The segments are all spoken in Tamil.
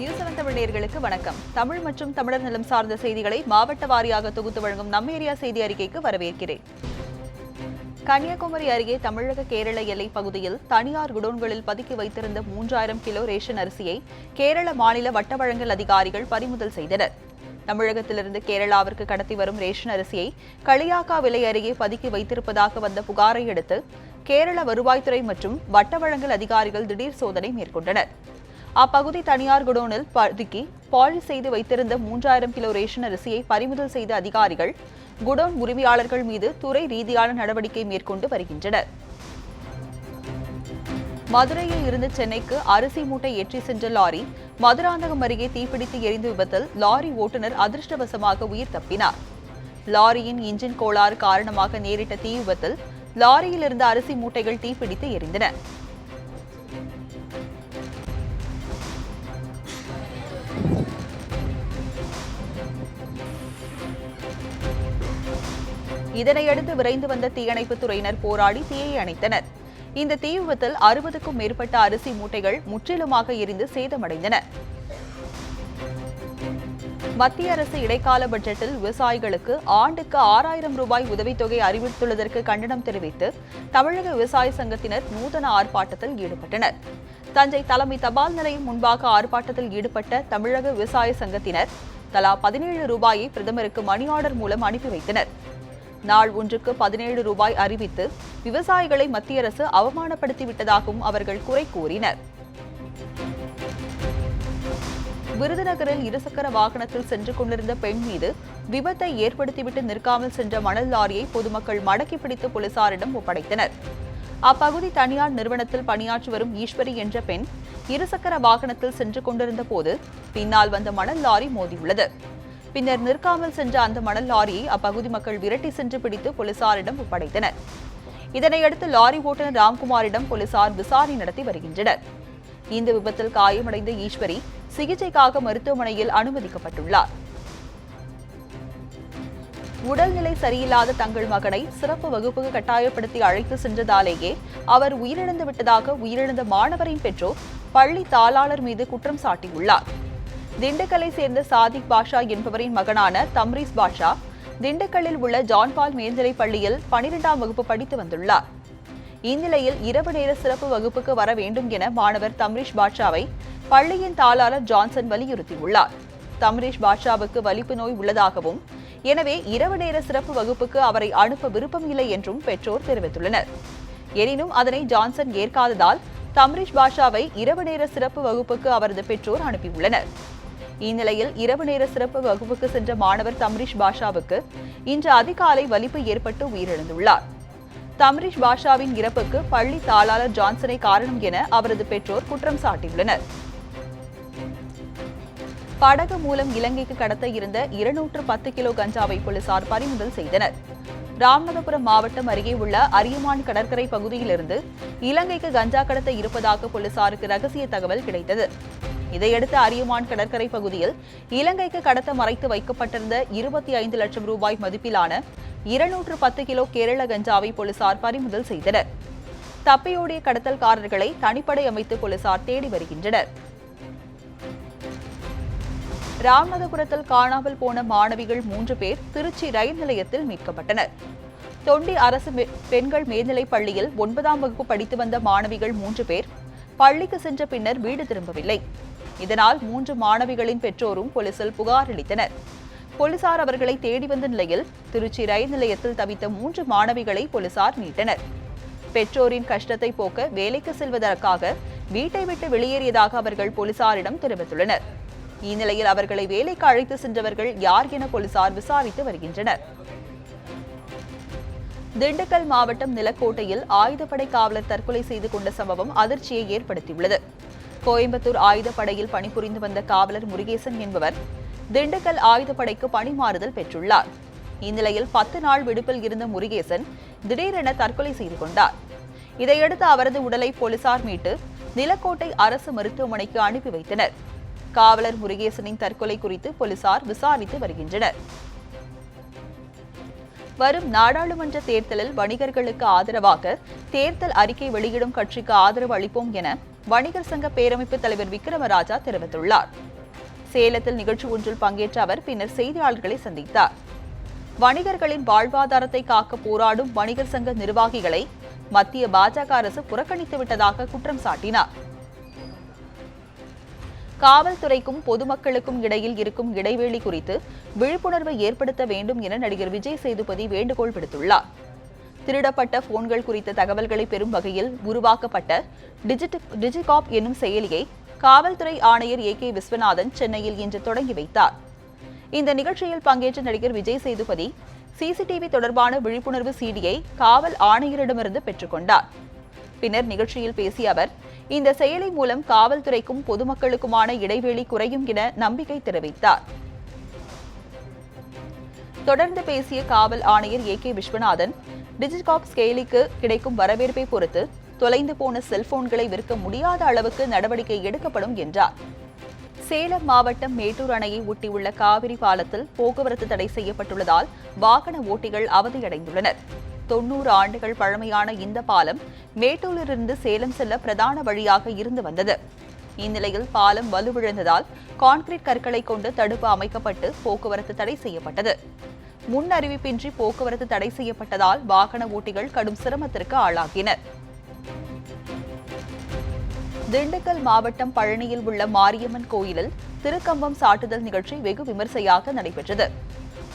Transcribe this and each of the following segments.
நியூஸ்7 தமிழ் நேயர்களுக்கு வணக்கம். தமிழ் மற்றும் தமிழர் நலம் சார்ந்த செய்திகளை மாவட்ட வாரியாக தொகுத்து வழங்கும் நம்ம ஏரியா செய்தி அறிக்கைக்கு வரவேற்கிறேன். கன்னியாகுமரி அருகே தமிழக கேரள எல்லை பகுதியில் தனியார் குடோன்களில் பதுக்கி வைத்திருந்த 3000 கிலோ ரேஷன் அரிசியை கேரள மாநில வட்ட வழங்கல் அதிகாரிகள் பறிமுதல் செய்தனர். தமிழகத்திலிருந்து கேரளாவிற்கு கடத்தி வரும் ரேஷன் அரிசியை களியாக்கா விலை அருகே பதுக்கி வைத்திருப்பதாக வந்த புகாரை அடுத்து கேரள வருவாய்த்துறை மற்றும் வட்ட வழங்கல் அதிகாரிகள் திடீர் சோதனை மேற்கொண்டனர். அப்பகுதி தனியார் குடோனில் பதுக்கி பாலிஷ் செய்து வைத்திருந்த 3000 கிலோ ரேஷன் அரிசியை பறிமுதல் செய்த அதிகாரிகள் குடோன் உரிமையாளர்கள் மீது துறை ரீதியான நடவடிக்கை மேற்கொண்டு வருகின்றனர். மதுரையில் இருந்து சென்னைக்கு அரிசி மூட்டை ஏற்றி சென்ற லாரி மதுராந்தகம் அருகே தீப்பிடித்து எரிந்த விபத்தில் லாரி ஓட்டுநர் அதிர்ஷ்டவசமாக உயிர் தப்பினார். லாரியின் இன்ஜின் கோளாறு காரணமாக நேரிட்ட தீ விபத்தில் லாரியில் இருந்த அரிசி மூட்டைகள் தீப்பிடித்து எரிந்தன. இதனையடுத்து விரைந்து வந்த தீயணைப்புத் துறையினர் போராடி தீயை அணைத்தனர். இந்த தீ விபத்தில் 60க்கும் மேற்பட்ட அரிசி மூட்டைகள் முற்றிலுமாக எரிந்து சேதமடைந்தன. மத்திய அரசு இடைக்கால பட்ஜெட்டில் விவசாயிகளுக்கு ஆண்டுக்கு 6000 ரூபாய் உதவித்தொகை அறிவித்துள்ளதற்கு கண்டனம் தெரிவித்து தமிழக விவசாய சங்கத்தினர் நூதன ஆர்ப்பாட்டத்தில் ஈடுபட்டனர். தஞ்சை தலைமை தபால் நிலையம் முன்பாக ஆர்ப்பாட்டத்தில் ஈடுபட்ட தமிழக விவசாய சங்கத்தினர் தலா 17 ரூபாயை பிரதமருக்கு மணி ஆர்டர் மூலம் அனுப்பி வைத்தனர். நாள் ஒன்றுக்கு 17 ரூபாய் அறிவித்து விவசாயிகளை மத்திய அரசு அவமானப்படுத்திவிட்டதாகவும் அவர்கள் குறை கூறினர். விருதுநகரில் இருசக்கர வாகனத்தில் சென்று கொண்டிருந்த பெண் மீது விபத்தை ஏற்படுத்திவிட்டு நிற்காமல் சென்ற மணல் லாரியை பொதுமக்கள் மடக்கி பிடித்து போலீசாரிடம் ஒப்படைத்தனர். அப்பகுதி தனியார் நிறுவனத்தில் பணியாற்றி வரும் ஈஸ்வரி என்ற பெண் இருசக்கர வாகனத்தில் சென்று கொண்டிருந்த போது பின்னால் வந்த மணல் லாரி மோதியுள்ளது. பின்னர் நிற்காமல் சென்ற அந்த மணல் லாரியை அப்பகுதி மக்கள் விரட்டி சென்று பிடித்து போலீசாரிடம் ஒப்படைத்தனர். இதனையடுத்து லாரி ஓட்டுநர் ராம்குமாரிடம் போலீசார் விசாரணை நடத்தி வருகின்றனர். இந்த விபத்தில் காயமடைந்த ஈஸ்வரி சிகிச்சைக்காக மருத்துவமனையில் அனுமதிக்கப்பட்டுள்ளார். உடல்நிலை சரியில்லாத தங்கள் மகனை சிறப்பு வகுப்புக்கு கட்டாயப்படுத்தி அழைத்து சென்றதாலேயே அவர் உயிரிழந்து விட்டதாக உயிரிழந்த மாணவரின் பெற்றோர் பள்ளி தாளாளர் மீது குற்றம் சாட்டியுள்ளார். திண்டுக்கல்லை சேர்ந்த சாதிக் பாஷா என்பவரின் மகனான தம்ரீஸ் பாஷா திண்டுக்கல்லில் உள்ள ஜான்பால் மேல்நிலைப் பள்ளியில் 12ஆம் வகுப்பு படித்து வந்துள்ளார். இந்நிலையில் இரவு நேர சிறப்பு வகுப்புக்கு வர வேண்டும் என மாணவர் தம்ரீஷ் பாஷாவை பள்ளியின் தாளாளர் ஜான்சன் வலியுறுத்தியுள்ளார். தம்ரீஷ் பாஷாவுக்கு வலிப்பு நோய் உள்ளதாகவும் எனவே இரவு நேர சிறப்பு வகுப்புக்கு அவரை அனுப்ப விருப்பம் இல்லை என்றும் பெற்றோர் தெரிவித்துள்ளனர். எனினும் அதனை ஜான்சன் ஏற்காததால் தம்ரீஷ் பாஷாவை இரவு நேர சிறப்பு வகுப்புக்கு அவரது பெற்றோர் அனுப்பியுள்ளனர். இந்நிலையில் இரவு நேர சிறப்பு வகுப்புக்கு சென்ற மாணவர் தம்ரீஷ் பாஷாவுக்கு இன்று அதிகாலை வலிப்பு ஏற்பட்டு உயிரிழந்துள்ளார். தம்ரீஷ் பாஷாவின் இறப்புக்கு பள்ளி தாளாளர் ஜான்சனை காரணம் என அவரது பெற்றோர் குற்றம் சாட்டியுள்ளனர். படகு மூலம் இலங்கைக்கு கடத்த இருந்த 210 கிலோ கஞ்சாவை போலீசார் பறிமுதல் செய்தனர். ராமநாதபுரம் மாவட்டம் அருகே உள்ள அரியமான் கடற்கரை பகுதியிலிருந்து இலங்கைக்கு கஞ்சா கடத்த இருப்பதாக போலீசாருக்கு ரகசிய தகவல் கிடைத்தது. இதையடுத்து அரியமான் கடற்கரை பகுதியில் இலங்கைக்கு கடத்த மறைத்து வைக்கப்பட்டிருந்த 25 லட்சம் ரூபாய் மதிப்பிலான 210 கிலோ கேரள கஞ்சாவை போலீசார் பறிமுதல் செய்தனர். தப்பியோடிய கடத்தல்காரர்களை தனிப்படை அமைத்து போலீசார் தேடி வருகின்றனர். ராமநாதபுரத்தில் காணாமல் போன மாணவிகள் 3 பேர் திருச்சி ரயில் நிலையத்தில் மீட்கப்பட்டனர். தொண்டி அரசு பெண்கள் மேல்நிலைப் பள்ளியில் 9ஆம் வகுப்பு படித்து வந்த மாணவிகள் 3 பேர் பள்ளிக்கு சென்ற பின்னர் வீடு திரும்பவில்லை. இதனால் 3 மாணவிகளின் பெற்றோரும் போலீசில் புகார் அளித்தனர். போலீசார் அவர்களை தேடி வந்த நிலையில் திருச்சி ரயில் நிலையத்தில் தவித்த 3 மாணவிகளை போலீசார் மீட்டனர். பெற்றோரின் கஷ்டத்தை போக்க வேலைக்கு செல்வதற்காக வீட்டை விட்டு வெளியேறியதாக அவர்கள் போலீசாரிடம் தெரிவித்துள்ளனர். இந்நிலையில் அவர்களை வேலைக்கு அழைத்து சென்றவர்கள் யார் என போலீசார் விசாரித்து வருகின்றனர். திண்டுக்கல் மாவட்டம் நிலக்கோட்டையில் ஆயுதப்படை காவலர் தற்கொலை செய்து கொண்ட சம்பவம் அதிர்ச்சியை ஏற்படுத்தியுள்ளது. கோயம்புத்தூர் ஆயுதப்படையில் பணிபுரிந்து வந்த காவலர் முருகேசன் என்பவர் திண்டுக்கல் ஆயுதப்படைக்கு பணிமாறுதல் பெற்றுள்ளார். இந்நிலையில் 10 நாள் விடுப்பில் இருந்த முருகேசன் திடீரென தற்கொலை செய்து கொண்டார். இதையடுத்து அவரது உடலை போலீசார் மீட்டு நிலக்கோட்டை அரசு மருத்துவமனைக்கு அனுப்பி வைத்தனர். காவலர் முருகேசனின் தற்கொலை குறித்து போலீசார் விசாரித்து வருகின்றனர். வரும் நாடாளுமன்ற தேர்தலில் வணிகர்களுக்கு ஆதரவாக தேர்தல் அறிக்கை வெளியிடும் கட்சிக்கு ஆதரவு அளிப்போம் என வணிகர் சங்க பேரமைப்பு தலைவர் விக்ரமராஜா தெரிவித்துள்ளார். சேலத்தில் நிகழ்ச்சி ஒன்றில் பங்கேற்ற அவர் பின்னர் செய்தியாளர்களை சந்தித்தார். வணிகர்களின் வாழ்வாதாரத்தை காக்க போராடும் வணிகர் சங்க நிர்வாகிகளை மத்திய பாஜக அரசு புறக்கணித்து விட்டதாக குற்றம் சாட்டினார். காவல்துறைக்கும் பொதுமக்களுக்கும் இடையில் இருக்கும் இடைவெளி குறித்து விழிப்புணர்வை ஏற்படுத்த வேண்டும் என நடிகர் விஜய் சேதுபதி வேண்டுகோள் விடுத்துள்ளார். திருடப்பட்ட போன்கள் குறித்த தகவல்களை பெறும் வகையில் உருவாக்கப்பட்ட டிஜிகாப் என்னும் செயலியை காவல்துறை ஆணையர் ஏ.கே. விஸ்வநாதன் சென்னையில் இன்று தொடங்கி வைத்தார். இந்த நிகழ்ச்சியில் பங்கேற்ற நடிகர் விஜய் சேதுபதி சிசிடிவி தொடர்பான விழிப்புணர்வு சீடியை காவல் ஆணையரிடமிருந்து பெற்றுக்கொண்டார். பின்னர் நிகழ்ச்சியில் பேசிய அவர், இந்த செயலி மூலம் காவல்துறைக்கும் பொதுமக்களுக்குமான இடைவெளி குறையும் என நம்பிக்கை தெரிவித்தார். தொடர்ந்து பேசிய காவல் ஆணையர் ஏ.கே. விஸ்வநாதன், டிஜிகாப் செயலிக்கு கிடைக்கும் வரவேற்பை பொறுத்து தொலைந்து போன செல்போன்களை விற்க முடியாத அளவுக்கு நடவடிக்கை எடுக்கப்படும் என்றார். சேலம் மாவட்டம் மேட்டூர் அணையை ஒட்டியுள்ள காவிரி பாலத்தில் போக்குவரத்து தடை செய்யப்பட்டுள்ளதால் வாகன ஓட்டிகள் அவதியடைந்துள்ளனர். 90 ஆண்டுகள் பழமையான இந்த பாலம் மேட்டூரிலிருந்து சேலம் செல்ல பிரதான வழியாக இருந்து வந்தது. இந்நிலையில் பாலம் வலுவிழந்ததால் கான்கிரீட் கற்களை கொண்டு தடுப்பு அமைக்கப்பட்டு போக்குவரத்து தடை செய்யப்பட்டது. முன் அறிவிப்பின்றி போக்குவரத்து தடை செய்யப்பட்டதால் வாகன ஓட்டிகள் கடும் சிரமத்திற்கு ஆளாகினர். திண்டுக்கல் மாவட்டம் பழனியில் உள்ள மாரியம்மன் கோயிலில் திருக்கம்பம் சாட்டுதல் நிகழ்ச்சி வெகு விமர்சையாக நடைபெற்றது.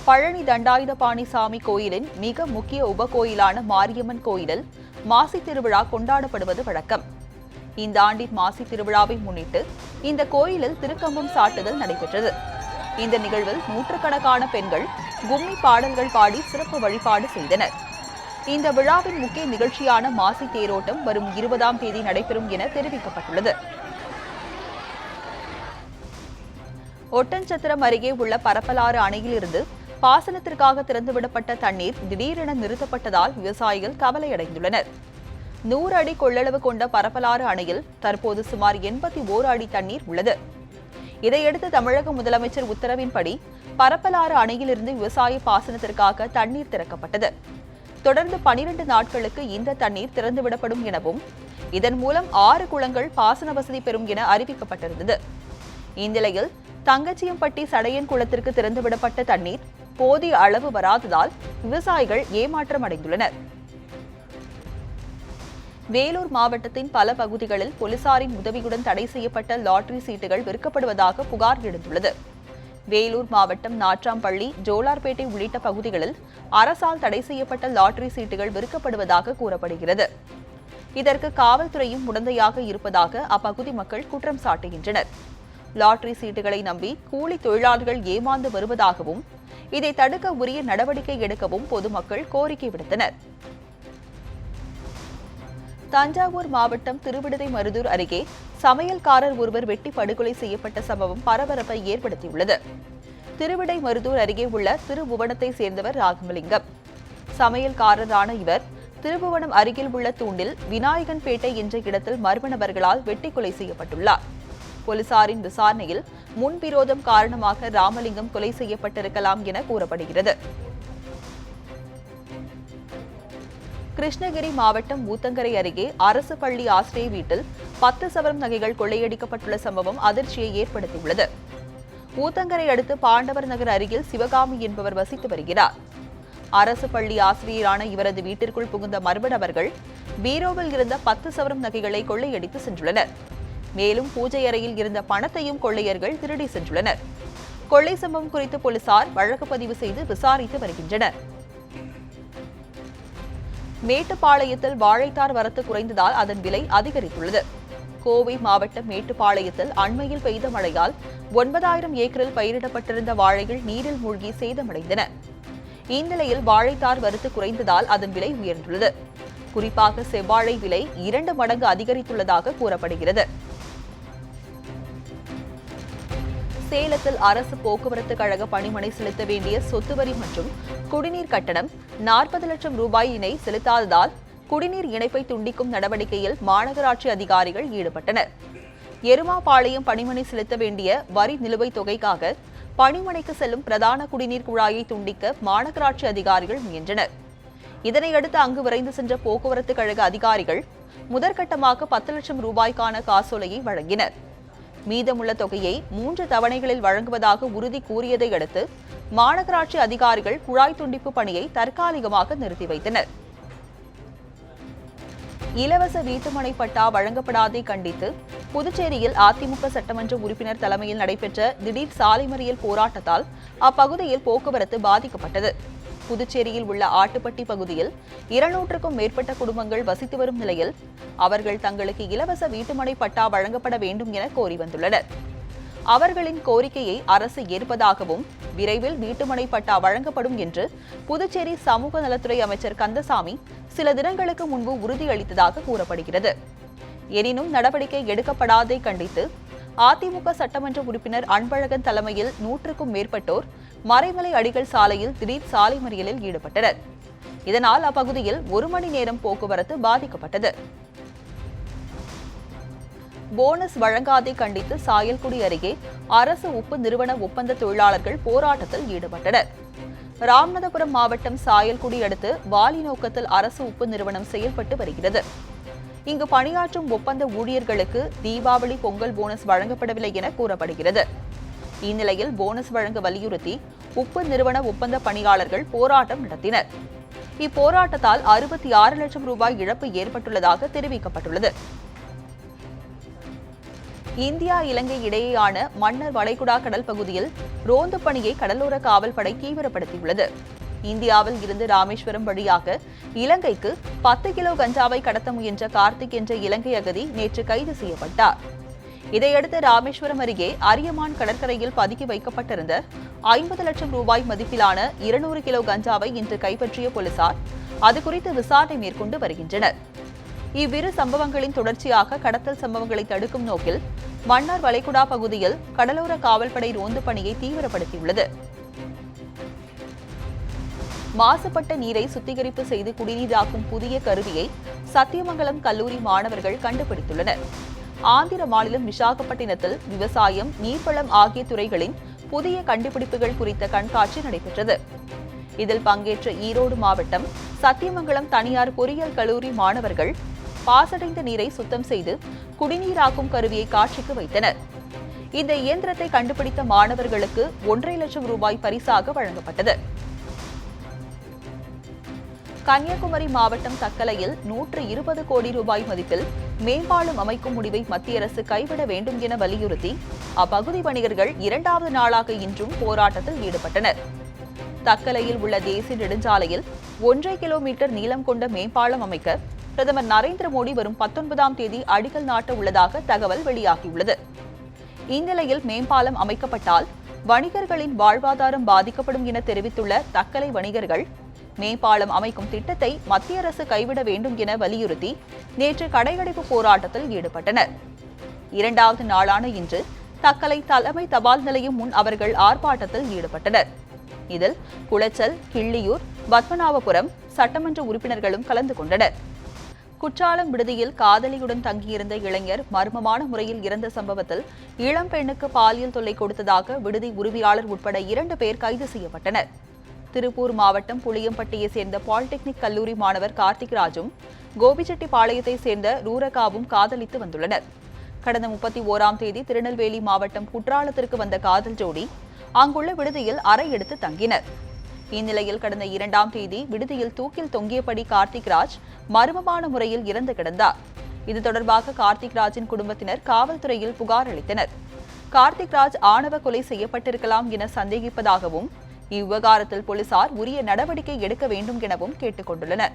பழனி தண்டாயுதபாணி சாமி கோயிலின் மிக முக்கிய உபகோயிலான மாரியம்மன் கோயிலில் மாசி திருவிழா கொண்டாடப்படுவது வழக்கம். இந்த ஆண்டின் மாசி திருவிழாவை முன்னிட்டு இந்த கோயிலில் திருக்கம்பம் சாட்டுதல் நடைபெற்றது. இந்த நிகழ்வில் நூற்றுக்கணக்கான பெண்கள் கும்மி பாடல்கள் பாடி சிறப்பு வழிபாடு செய்தனர். இந்த விழாவின் முக்கிய நிகழ்ச்சியான மாசி தேரோட்டம் வரும் 20ஆம் தேதி நடைபெறும் என தெரிவிக்கப்பட்டுள்ளது. ஒட்டன்சத்திரம் அருகே உள்ள பரப்பலாறு அணையிலிருந்து பாசனத்திற்காக திறந்துவிடப்பட்ட தண்ணீர் திடீரென நிறுத்தப்பட்டதால் விவசாயிகள் கவலையடைந்துள்ளனர். 100 அடி கொள்ளளவு கொண்ட பரப்பலாறு அணையில் தற்போது சுமார் 81 அடி தண்ணீர் உள்ளது. இதையடுத்து தமிழக முதலமைச்சர் உத்தரவின்படி பரப்பலாறு அணையிலிருந்து விவசாய பாசனத்திற்காக தண்ணீர் திறக்கப்பட்டது. தொடர்ந்து 12 நாட்களுக்கு இந்த தண்ணீர் திறந்துவிடப்படும் எனவும் இதன் மூலம் 6 குளங்கள் பாசன வசதி பெறும் என அறிவிக்கப்பட்டிருந்தது. இந்நிலையில் தங்கச்சியம்பட்டி சடையன் குளத்திற்கு திறந்துவிடப்பட்ட தண்ணீர் போதிய அளவு வராததால் விவசாயிகள் ஏமாற்றம் அடைந்துள்ளனர். வேலூர் மாவட்டத்தின் பல பகுதிகளில் போலீசாரின் உதவியுடன் தடை செய்யப்பட்ட லாட்டரி சீட்டுகள் விற்கப்படுவதாக புகார் எழுந்துள்ளது. வேலூர் மாவட்டம் நாட்ராம்பள்ளி, ஜோலார்பேட்டை உள்ளிட்ட பகுதிகளில் அரசால் தடை செய்யப்பட்ட லாட்டரி சீட்டுகள் விற்கப்படுவதாக கூறப்படுகிறது. இதற்கு காவல்துறையும் உடந்தையாக இருப்பதாக அப்பகுதி மக்கள் குற்றம் சாட்டுகின்றனர். லாட்டரி சீட்டுகளை நம்பி கூலி தொழிலாளர்கள் ஏமாந்து வருவதாகவும் இதை தடுக்க உரிய நடவடிக்கை எடுக்கவும் பொதுமக்கள் கோரிக்கை விடுத்தனர். தஞ்சாவூர் மாவட்டம் திருவிடைமருதூர் அருகே சமையல்காரர் ஒருவர் வெட்டி படுகொலை செய்யப்பட்ட சம்பவம் பரபரப்பை ஏற்படுத்தியுள்ளது. திருவிடைமருதூர் அருகே உள்ள திருபுவனத்தை சேர்ந்தவர் ராகமலிங்கம். சமையல்காரரான இவர் திருபுவனம் அருகில் உள்ள தூண்டில் விநாயகன்பேட்டை என்ற இடத்தில் மர்ம நபர்களால் வெட்டி கொலை செய்யப்பட்டுள்ளார். போலீசாரின் விசாரணையில் முன்விரோதம் காரணமாக ராமலிங்கம் கொலை செய்யப்பட்டிருக்கலாம் என கூறப்படுகிறது. கிருஷ்ணகிரி மாவட்டம் ஊத்தங்கரை அருகே அரசு பள்ளி ஆசிரியர் வீட்டில் 10 சவரம் நகைகள் கொள்ளையடிக்கப்பட்டுள்ள சம்பவம் அதிர்ச்சியை ஏற்படுத்தியுள்ளது. ஊத்தங்கரை அடுத்து பாண்டவர் நகர் அருகில் சிவகாமி என்பவர் வசித்து வருகிறார். அரசு பள்ளி ஆசிரியரான இவரது வீட்டிற்குள் புகுந்த மர்ம நபர்கள் பீரோவில் இருந்த 10 சவரம் நகைகளை கொள்ளையடித்து சென்றுள்ளனர். மேலும் பூஜை அறையில் இருந்த பணத்தையும் கொள்ளையர்கள் திருடி சென்றுள்ளனர். கொள்ளை சம்பவம் குறித்து போலீசார் வழக்கு பதிவு செய்து விசாரித்து வருகின்றனர். மேட்டுப்பாளையத்தில் வாழைத்தார் வரத்து குறைந்ததால் அதன் விலை அதிகரித்துள்ளது. கோவை மாவட்டம் மேட்டுப்பாளையத்தில் அண்மையில் பெய்த மழையால் 9000 ஏக்கரில் பயிரிடப்பட்டிருந்த வாழைகள் நீரில் மூழ்கி சேதமடைந்தன. இந்நிலையில் வாழைத்தார் வரத்து குறைந்ததால் அதன் விலை உயர்ந்துள்ளது. குறிப்பாக செவ்வாழை விலை 2 மடங்கு அதிகரித்துள்ளதாக கூறப்படுகிறது. சேலத்தில் அரசு போக்குவரத்து கழக பணிமனை செலுத்த வேண்டிய சொத்து வரி மற்றும் குடிநீர் கட்டணம் 40 லட்சம் ரூபாயினை செலுத்தாததால் குடிநீர் இணைப்பை துண்டிக்கும் நடவடிக்கையில் மாநகராட்சி அதிகாரிகள் ஈடுபட்டனர். எருமாபாளையம் பணிமனை செலுத்த வேண்டிய வரி நிலுவைத் தொகைக்காக பணிமனைக்கு செல்லும் பிரதான குடிநீர் குழாயை துண்டிக்க மாநகராட்சி அதிகாரிகள் முயன்றனர். இதனையடுத்து அங்கு விரைந்து சென்ற போக்குவரத்து கழக அதிகாரிகள் முதற்கட்டமாக 10 லட்சம் ரூபாய்க்கான காசோலையை வழங்கினர். மீதமுள்ள தொகையை 3 தவணைகளில் வழங்குவதாக உறுதி கூறியதை அடுத்து மாநகராட்சி அதிகாரிகள் குழாய் துண்டிப்பு பணியை தற்காலிகமாக நிறுத்தி வைத்தனர். இலவச வீட்டுமனை பட்டா வழங்கப்படாதை கண்டித்து புதுச்சேரியில் அதிமுக சட்டமன்ற உறுப்பினர் தலைமையில் நடைபெற்ற திடீர் சாலை மறியல் போராட்டத்தால் அப்பகுதியில் போக்குவரத்து பாதிக்கப்பட்டது. புதுச்சேரியில் உள்ள ஆட்டுப்பட்டி பகுதியில் 200க்கும் மேற்பட்ட குடும்பங்கள் வசித்து வரும் நிலையில் அவர்கள் தங்களுக்கு இலவச வீட்டுமனை பட்டா வழங்கப்பட வேண்டும் என கோரி வந்துள்ளனர். அவர்களின் கோரிக்கையை அரசு ஏற்பதாகவும் விரைவில் வீட்டுமனை பட்டா வழங்கப்படும் என்று புதுச்சேரி சமூக நலத்துறை அமைச்சர் கந்தசாமி சில தினங்களுக்கு முன்பு உறுதியளித்ததாக கூறப்படுகிறது. எனினும் நடவடிக்கை எடுக்கப்படாதை கண்டித்து அதிமுக சட்டமன்ற உறுப்பினர் அன்பழகன் தலைமையில் 100க்கும் மேற்பட்டோர் மறைமலை அடிகள் சாலையில் திடீர் சாலை மறியலில் ஈடுபட்டனர். இதனால் அப்பகுதியில் 1 மணி நேரம் போக்குவரத்து பாதிக்கப்பட்டது. போனஸ் வழங்காதை கண்டித்து சாயல்குடி அருகே அரசு உப்பு நிறுவன ஒப்பந்த தொழிலாளர்கள் போராட்டத்தில் ஈடுபட்டனர். ராமநாதபுரம் மாவட்டம் சாயல்குடி அடுத்து வாலி நோக்கத்தில் அரசு உப்பு நிறுவனம் செயல்பட்டு வருகிறது. இங்கு பணியாற்றும் ஒப்பந்த ஊழியர்களுக்கு தீபாவளி பொங்கல் போனஸ் வழங்கப்படவில்லை என கூறப்படுகிறது. இந்நிலையில் போனஸ் வழங்க வலியுறுத்தி உப்பு நிறுவன ஒப்பந்த பணியாளர்கள் போராட்டம் நடத்தினர். இப்போராட்டத்தால் 66 லட்சம் ரூபாய் இழப்பு ஏற்பட்டுள்ளதாக தெரிவிக்கப்பட்டுள்ளது. இந்தியா இலங்கை இடையேயான மன்னார் வளைகுடா கடல் பகுதியில் ரோந்து பணியை கடலோர காவல்படை தீவிரப்படுத்தியுள்ளது. இந்தியாவில் இருந்து ராமேஸ்வரம் வழியாக இலங்கைக்கு 10 கிலோ கஞ்சாவை கடத்த முயன்ற கார்த்திக் என்ற இலங்கை அகதி நேற்று கைது செய்யப்பட்டார். இதையடுத்து ராமேஸ்வரம் அருகே அரியமான் கடற்கரையில் பதுக்கி வைக்கப்பட்டிருந்த 50 லட்சம் ரூபாய் மதிப்பிலான 200 கிலோ கஞ்சாவை இன்று கைப்பற்றிய போலீசார் அது குறித்து விசாரணை மேற்கொண்டு வருகின்றனர். இவ்விரு சம்பவங்களின் தொடர்ச்சியாக கடத்தல் சம்பவங்களை தடுக்கும் நோக்கில் மன்னார் வளைகுடா பகுதியில் கடலோர காவல்படை ரோந்து பணியை தீவிரப்படுத்தியுள்ளது. மாசுபட்ட நீரை சுத்திகரிப்பு செய்து குடிநீராக்கும் புதிய கருவியை சத்தியமங்கலம் கல்லூரி மாணவர்கள் கண்டுபிடித்துள்ளனர். ஆந்திர மாநிலம் விசாகப்பட்டினத்தில் விவசாயம், நீர்வளம் ஆகிய துறைகளின் புதிய கண்டுபிடிப்புகள் குறித்த கண்காட்சி நடைபெற்றது. இதில் பங்கேற்ற ஈரோடு மாவட்டம் சத்தியமங்கலம் தனியார் பொறியியல் கல்லூரி மாணவர்கள் பாசடைந்த நீரை சுத்தம் செய்து குடிநீராக்கும் கருவியை காட்சிக்கு வைத்தனர். இந்த இயந்திரத்தை கண்டுபிடித்த மாணவர்களுக்கு 1.5 லட்சம் ரூபாய் பரிசாக வழங்கப்பட்டது. கன்னியாகுமரி மாவட்டம் தக்கலையில் 120 கோடி ரூபாய் மதிப்பில் மேம்பாலம் அமைக்கும் முடிவை மத்திய அரசு கைவிட வேண்டும் என வலியுறுத்தி அப்பகுதி வணிகர்கள் 2வது நாளாக இன்றும் போராட்டத்தில் ஈடுபட்டனர். தக்கலையில் உள்ள தேசிய நெடுஞ்சாலையில் 1.5 கிலோமீட்டர் நீளம் கொண்ட மேம்பாலம் அமைக்க பிரதமர் நரேந்திர மோடி வரும் 19ஆம் தேதி அடிக்கல் நாட்ட உள்ளதாக தகவல் வெளியாகியுள்ளது. இந்நிலையில் மேம்பாலம் அமைக்கப்பட்டால் வணிகர்களின் வாழ்வாதாரம் பாதிக்கப்படும் என தெரிவித்துள்ள தக்கலை வணிகர்கள் மேம்பாலம் அமைக்கும் திட்டத்தை மத்திய அரசு கைவிட வேண்டும் என வலியுறுத்தி நேற்று கடையடைப்பு போராட்டத்தில் ஈடுபட்டனர். 2வது நாளான இன்று தக்கலை தலைமை தபால் நிலையம் முன் அவர்கள் ஆர்ப்பாட்டத்தில் ஈடுபட்டனர். இதில் குளச்சல், கிள்ளியூர், பத்மநாபபுரம் சட்டமன்ற உறுப்பினர்களும் கலந்து கொண்டனர். குற்றாலம் விடுதியில் காதலியுடன் தங்கியிருந்த இளைஞர் மர்மமான முறையில் இறந்த சம்பவத்தில் இளம் பெண்ணுக்கு பாலியல் தொல்லை கொடுத்ததாக விடுதி உரிமையாளர் உட்பட 2 பேர் கைது செய்யப்பட்டனர். திருப்பூர் மாவட்டம் புளியம்பட்டியை சேர்ந்த பாலிடெக்னிக் கல்லூரி மாணவர் கார்த்திக் ராஜும் கோபிச்செட்டிப்பாளையத்தை சேர்ந்த ரூரகாவும் காதலித்து வந்துள்ளனர். கடந்த 31ஆம் தேதி திருநெல்வேலி மாவட்டம் குற்றாலத்திற்கு வந்த காதல் ஜோடி அங்குள்ள விடுதியில் அறை எடுத்து தங்கினர். இந்நிலையில் கடந்த 2ஆம் தேதி விடுதியில் தூக்கில் தொங்கியபடி கார்த்திக் ராஜ் மர்மமான முறையில் இறந்து கிடந்தார். இது தொடர்பாக கார்த்திக் ராஜின் குடும்பத்தினர் காவல்துறையில் புகார் அளித்தனர். கார்த்திக் ராஜ் ஆணவ கொலை செய்யப்பட்டிருக்கலாம் என சந்தேகிப்பதாகவும் இவ்விவகாரத்தில் போலீசார் உரிய நடவடிக்கை எடுக்க வேண்டும் எனவும் கேட்டுக் கொண்டுள்ளனர்.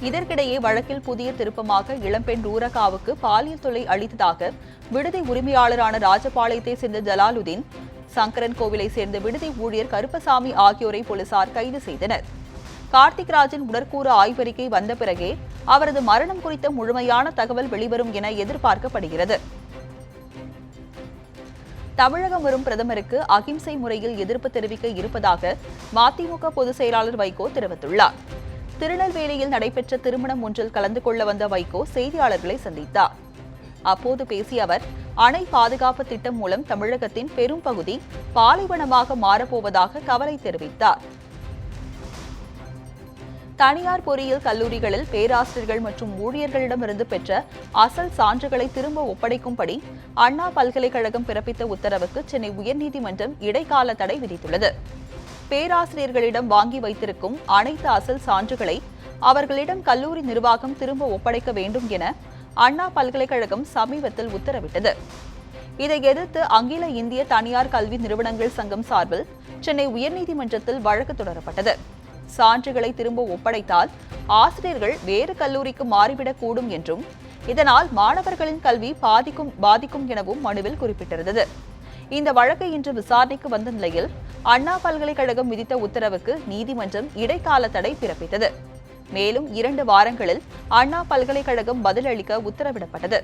இதற்கிடையே வழக்கில் புதிய திருப்பமாக இளம்பெண் ரூரகாவுக்கு பாலியல் தொல்லை அளித்ததாக விடுதி உரிமையாளரான ராஜபாளையத்தை சேர்ந்த ஜலாலுதீன், சங்கரன் கோவிலை சேர்ந்த விடுதி ஊழியர் கருப்பசாமி ஆகியோரை போலீசார் கைது செய்தனர். கார்த்திக் ராஜின் உடற்கூறு ஆய்வறிக்கை வந்த பிறகே அவரது மரணம் குறித்த முழுமையான தகவல் வெளிவரும் என எதிர்பார்க்கப்படுகிறது. தமிழகம் வரும் பிரதமருக்கு அகிம்சை முறையில் எதிர்ப்பு தெரிவிக்க இருப்பதாக மதிமுக பொதுச் செயலாளர் வைகோ தெரிவித்துள்ளார். திருநெல்வேலியில் நடைபெற்ற திருமணம் ஒன்றில் கலந்து கொள்ள வந்த வைகோ செய்தியாளர்களை சந்தித்தார். அப்போது பேசிய அவர், அணை பாதுகாப்பு திட்டம் மூலம் தமிழகத்தின் பெரும் பகுதி பாலைவனமாக மாறப்போவதாக கவலை தெரிவித்தார். தனியார் பொறியியல் கல்லூரிகளில் பேராசிரியர்கள் மற்றும் ஊழியர்களிடமிருந்து பெற்ற அசல் சான்றுகளை திரும்ப ஒப்படைக்கும்படி அண்ணா பல்கலைக்கழகம் பிறப்பித்த உத்தரவுக்கு சென்னை உயர்நீதிமன்றம் இடைக்கால தடை விதித்துள்ளது. பேராசிரியர்களிடம் வாங்கி வைத்திருக்கும் அனைத்து அசல் சான்றுகளை அவர்களிடம் கல்லூரி நிர்வாகம் திரும்ப ஒப்படைக்க வேண்டும் என அண்ணா பல்கலைக்கழகம் சமீபத்தில் உத்தரவிட்டது. இதை எதிர்த்து அகில இந்திய தனியார் கல்வி நிறுவனங்கள் சங்கம் சார்பில் சென்னை உயர்நீதிமன்றத்தில் வழக்கு தொடரப்பட்டது. சான்றுகளை திரும்ப ஒப்படைத்தால் ஆசிரியர்கள் வேறு கல்லூரிக்கு மாறிவிடக்கூடும் என்றும் இதனால் மாணவர்களின் கல்வி பாதிக்கும் எனவும் மனுவில் குறிப்பிட்டிருந்தது. இந்த வழக்கு இன்று விசாரணைக்கு வந்த நிலையில் அண்ணா பல்கலைக்கழகம் விதித்த உத்தரவுக்கு நீதிமன்றம் இடைக்கால தடை பிறப்பித்தது. மேலும் 2 வாரங்களில் அண்ணா பல்கலைக்கழகம் பதிலளிக்க உத்தரவிடப்பட்டது.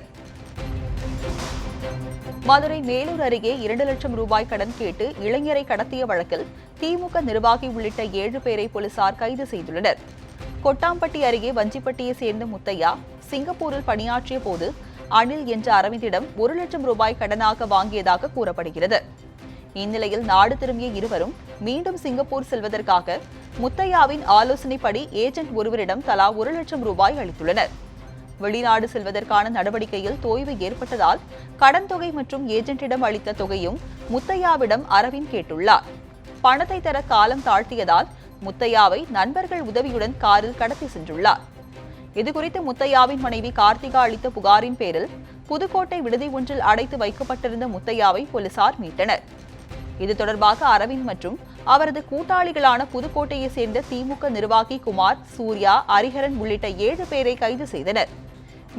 மதுரை மேலூர் அருகே 2 லட்சம் ரூபாய் கடன் கேட்டு இளைஞரை கடத்திய வழக்கில் திமுக நிர்வாகி உள்ளிட்ட 7 பேரை போலீசார் கைது செய்துள்ளனர். கொட்டாம்பட்டி அருகே வஞ்சிப்பட்டியை சேர்ந்த முத்தையா சிங்கப்பூரில் பணியாற்றிய போது அனில் என்ற அரவிந்திடம் 1 லட்சம் ரூபாய் கடனாக வாங்கியதாக கூறப்படுகிறது. இந்நிலையில் நாடு திரும்பிய இருவரும் மீண்டும் சிங்கப்பூர் செல்வதற்காக முத்தையாவின் ஆலோசனைப்படி ஏஜென்ட் ஒருவரிடம் தலா 1 லட்சம் ரூபாய் அளித்துள்ளனர். வெளிநாடு செல்வதற்கான நடவடிக்கையில் தொய்வு ஏற்பட்டதால் கடன் தொகை மற்றும் ஏஜென்ட்டிடம் அளித்த தொகையும் முத்தையாவிடம் அரவிந்த் கேட்டுள்ளார். பணத்தை தர காலம் தாழ்த்தியதால் முத்தையாவை நண்பர்கள் உதவியுடன் காரில் கடத்தி சென்றுள்ளார். இதுகுறித்து முத்தையாவின் மனைவி கார்த்திகா அளித்த புகாரின் பேரில் புதுக்கோட்டை விடுதி ஒன்றில் அடைத்து வைக்கப்பட்டிருந்த முத்தையாவை போலீசார் மீட்டனர். இது தொடர்பாக அரவிந்த் மற்றும் அவரது கூட்டாளிகளான புதுக்கோட்டையை சேர்ந்த திமுக நிர்வாகி குமார், சூர்யா, ஹரிஹரன் உள்ளிட்ட 7 பேரை கைது செய்தனர்.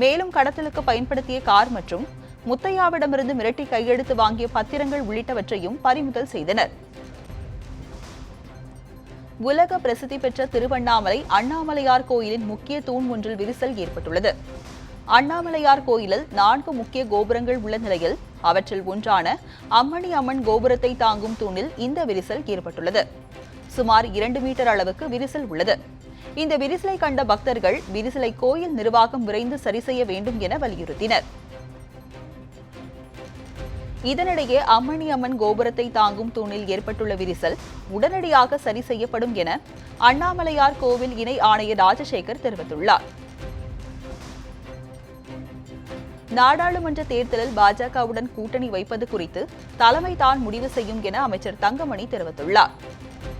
மேலும் கடத்தலுக்கு பயன்படுத்திய கார் மற்றும் முத்தையாவிடமிருந்து மிரட்டி கையெழுத்து வாங்கிய பத்திரங்கள் உள்ளிட்டவற்றையும் பறிமுதல் செய்தனர். உலக பிரசித்தி பெற்ற திருவண்ணாமலை அண்ணாமலையார் கோயிலின் முக்கிய தூண் ஒன்றில் விரிசல் ஏற்பட்டுள்ளது. அண்ணாமலையார் கோயிலில் 4 முக்கிய கோபுரங்கள் உள்ள நிலையில் அவற்றில் ஒன்றான அம்மணி அம்மன் கோபுரத்தை தாங்கும் தூணில் இந்த விரிசல் ஏற்பட்டுள்ளது. சுமார் 2 மீட்டர் அளவுக்கு விரிசல் உள்ளது. இந்த விரிசலை கண்ட பக்தர்கள் விரிசலை கோயில் நிர்வாகம் விரைந்து சரி செய்ய வேண்டும் என வலியுறுத்தினர். இதனிடையே அம்மணி அம்மன் கோபுரத்தை தாங்கும் தூணில் ஏற்பட்டுள்ள விரிசல் உடனடியாக சரி செய்யப்படும் என அண்ணாமலையார் கோவில் இணை ஆணையர் ராஜசேகர் தெரிவித்துள்ளார். நாடாளுமன்ற தேர்தலில் பாஜகவுடன் கூட்டணி வைப்பது குறித்து தலைமை தான் முடிவு செய்யும் என அமைச்சர் தங்கமணி தெரிவித்துள்ளார்.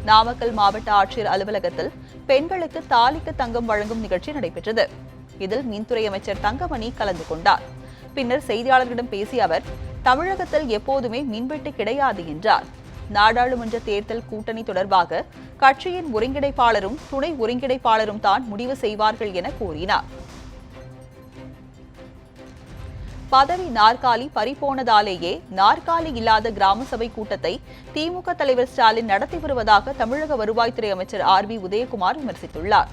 நாமக்கல் மாவட்ட ஆட்சியர் அலுவலகத்தில் பெண்களுக்கு தாலிக்கு தங்கம் வழங்கும் நிகழ்ச்சி நடைபெற்றது. இதில் மின்துறை அமைச்சர் தங்கமணி கலந்து கொண்டார். பின்னர் செய்தியாளர்களிடம் பேசிய அவர், தமிழகத்தில் எப்போதுமே மின்வெட்டு கிடையாது என்றார். நாடாளுமன்ற தேர்தல் கூட்டணி தொடர்பாக கட்சியின் ஒருங்கிணைப்பாளரும் துணை ஒருங்கிணைப்பாளரும் தான் முடிவு செய்வார்கள் என கூறினார். பதவி நாற்காலி பறிபோனதாலேயே நாற்காலி இல்லாத கிராம சபை கூட்டத்தை திமுக தலைவர் ஸ்டாலின் நடத்தி வருவதாக தமிழக வருவாய்த்துறை அமைச்சர் RB உதயகுமார் விமர்சித்துள்ளார்.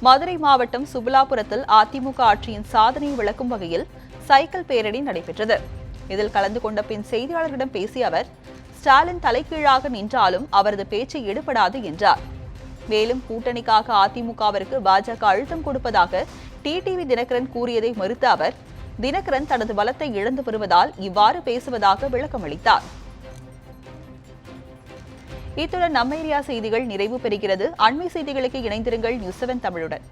மதுரை மாவட்டம் சுபலாபுரத்தில் அதிமுக ஆட்சியின் சாதனையை விளக்கும் வகையில் சைக்கிள் பேரணி நடைபெற்றது. இதில் கலந்து கொண்ட பின் செய்தியாளர்களிடம் பேசிய அவர், ஸ்டாலின் தலைகீழாக நின்றாலும் அவரது பேச்சு எடுபடாது என்றார். மேலும் கூட்டணிக்காக அதிமுகவிற்கு பாஜக அழுத்தம் கொடுப்பதாக டிடிவி தினகரன் கூறியதை மறுத்த அவர், தினகரன் தனது பலத்தை இழந்து வருவதால் இவ்வாறு பேசுவதாக விளக்கமளித்தார். இத்துடன் நம்ம ஏரியா செய்திகள் நிறைவு பெறுகிறது. அண்மை செய்திகளுக்கு இணைந்திருங்கள் நியூஸ் 7 தமிழுடன்.